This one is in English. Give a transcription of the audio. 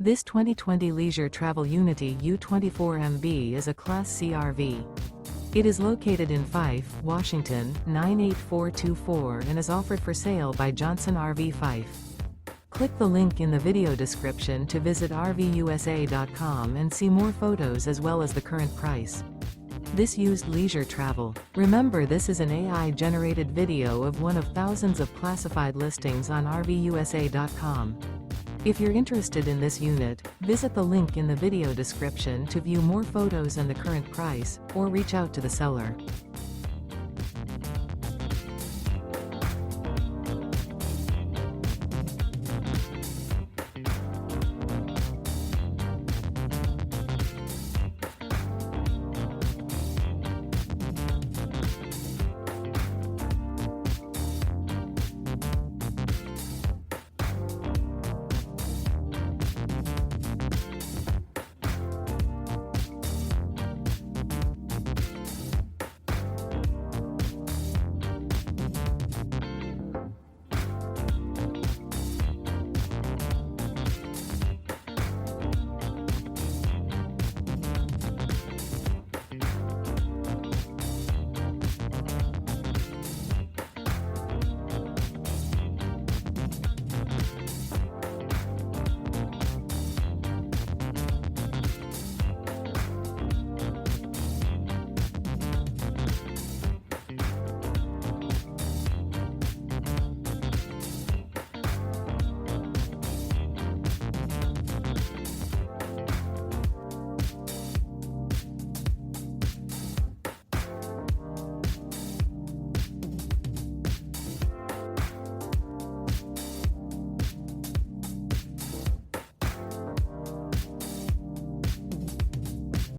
This 2020 Leisure Travel Unity U24MB is a Class C RV. It is located in Fife, Washington, 98424 and is offered for sale by Johnson RV Fife. Click the link in the video description to visit RVUSA.com and see more photos as well as the current price. This used leisure travel. Remember, this is an AI-generated video of one of thousands of classified listings on RVUSA.com. If you're interested in this unit, visit the link in the video description to view more photos and the current price, or reach out to the seller.